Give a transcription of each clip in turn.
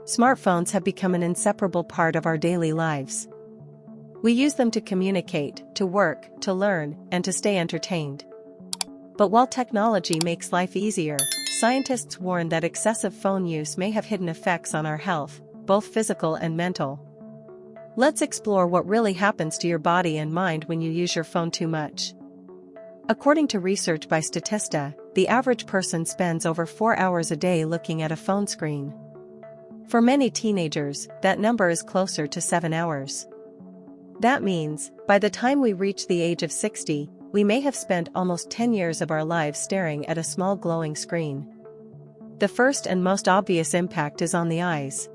Smartphones have become an inseparable part of our daily lives. We use them to communicate, to work, to learn, and to stay entertained. But while technology makes life easier, scientists warn that excessive phone use may have hidden effects on our health, both physical and mental. Let's explore what really happens to your body and mind when you use your phone too much. According to research by Statista, the average person spends over 4 hours a day looking at a phone screen. For many teenagers, that number is closer to 7 hours. That means, by the time we reach the age of 60, we may have spent almost 10 years of our lives staring at a small glowing screen. The first and most obvious impact is on the eyes.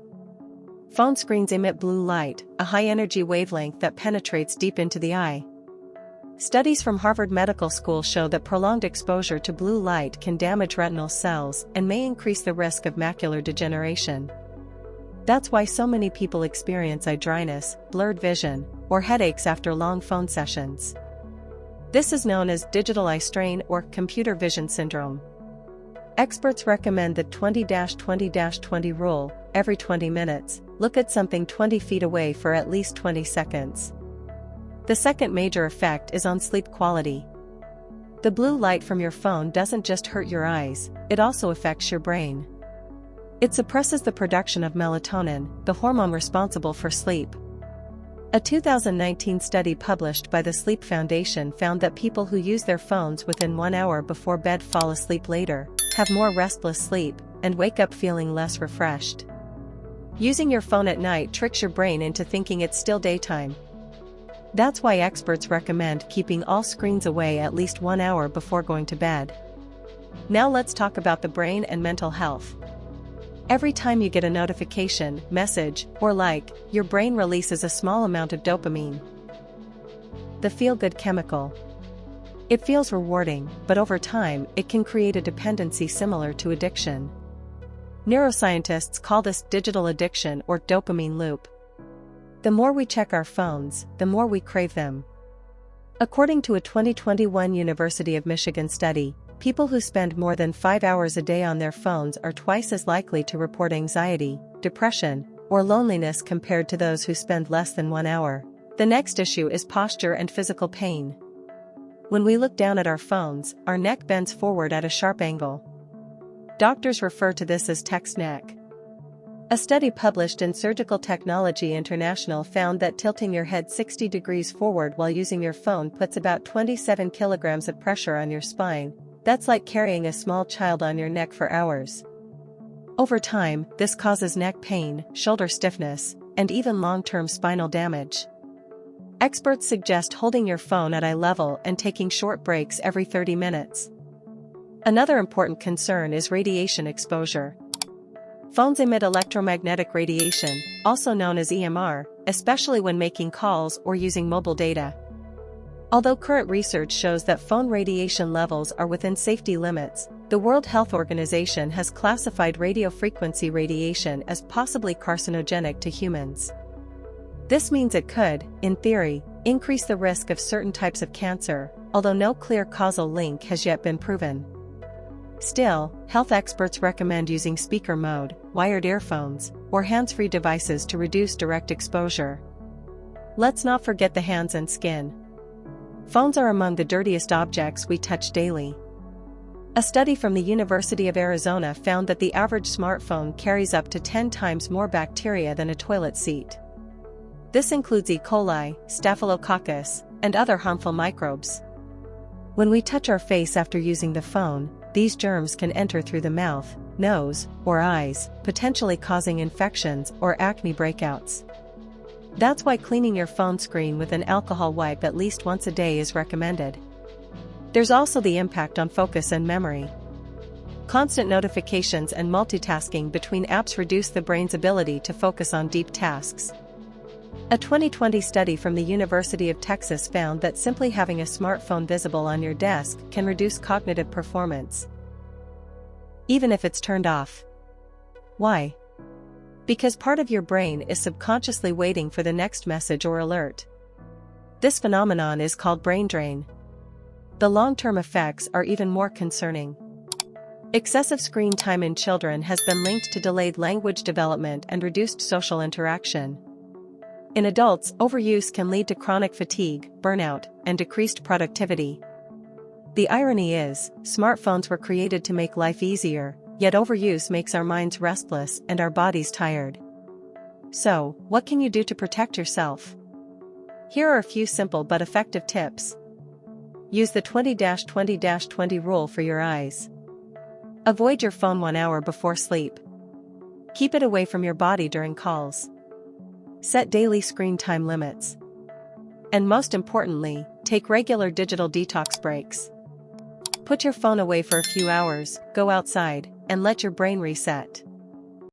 Phone screens emit blue light, a high-energy wavelength that penetrates deep into the eye. Studies from Harvard Medical School show that prolonged exposure to blue light can damage retinal cells and may increase the risk of macular degeneration. That's why so many people experience eye dryness, blurred vision, or headaches after long phone sessions. This is known as digital eye strain or computer vision syndrome. Experts recommend the 20-20-20 rule: every 20 minutes, look at something 20 feet away for at least 20 seconds. The second major effect is on sleep quality. The blue light from your phone doesn't just hurt your eyes, it also affects your brain. It suppresses the production of melatonin, the hormone responsible for sleep. A 2019 study published by the Sleep Foundation found that people who use their phones within 1 hour before bed fall asleep later, have more restless sleep, and wake up feeling less refreshed. Using your phone at night tricks your brain into thinking it's still daytime. That's why experts recommend keeping all screens away at least 1 hour before going to bed. Now let's talk about the brain and mental health. Every time you get a notification, message, or like, your brain releases a small amount of dopamine, the feel-good chemical. It feels rewarding, but over time, it can create a dependency similar to addiction. Neuroscientists call this digital addiction or dopamine loop. The more we check our phones, the more we crave them. According to a 2021 University of Michigan study, people who spend more than 5 hours a day on their phones are twice as likely to report anxiety, depression, or loneliness compared to those who spend less than 1 hour. The next issue is posture and physical pain. When we look down at our phones, our neck bends forward at a sharp angle. Doctors refer to this as text neck. A study published in Surgical Technology International found that tilting your head 60 degrees forward while using your phone puts about 27 kilograms of pressure on your spine. That's like carrying a small child on your neck for hours. Over time, this causes neck pain, shoulder stiffness, and even long-term spinal damage. Experts suggest holding your phone at eye level and taking short breaks every 30 minutes. Another important concern is radiation exposure. Phones emit electromagnetic radiation, also known as EMR, especially when making calls or using mobile data. Although current research shows that phone radiation levels are within safety limits, the World Health Organization has classified radiofrequency radiation as possibly carcinogenic to humans. This means it could, in theory, increase the risk of certain types of cancer, although no clear causal link has yet been proven. Still, health experts recommend using speaker mode, wired earphones, or hands-free devices to reduce direct exposure. Let's not forget the hands and skin. Phones are among the dirtiest objects we touch daily. A study from the University of Arizona found that the average smartphone carries up to 10 times more bacteria than a toilet seat. This includes E. coli, Staphylococcus, and other harmful microbes. When we touch our face after using the phone, these germs can enter through the mouth, nose, or eyes, potentially causing infections or acne breakouts. That's why cleaning your phone screen with an alcohol wipe at least once a day is recommended. There's also the impact on focus and memory. Constant notifications and multitasking between apps reduce the brain's ability to focus on deep tasks. A 2020 study from the University of Texas found that simply having a smartphone visible on your desk can reduce cognitive performance, even if it's turned off. Why? Because part of your brain is subconsciously waiting for the next message or alert. This phenomenon is called brain drain. The long-term effects are even more concerning. Excessive screen time in children has been linked to delayed language development and reduced social interaction. In adults, overuse can lead to chronic fatigue, burnout, and decreased productivity. The irony is, smartphones were created to make life easier, yet overuse makes our minds restless and our bodies tired. So, what can you do to protect yourself? Here are a few simple but effective tips. Use the 20-20-20 rule for your eyes. Avoid your phone 1 hour before sleep. Keep it away from your body during calls. Set daily screen time limits. And most importantly, take regular digital detox breaks. Put your phone away for a few hours, go outside, and let your brain reset.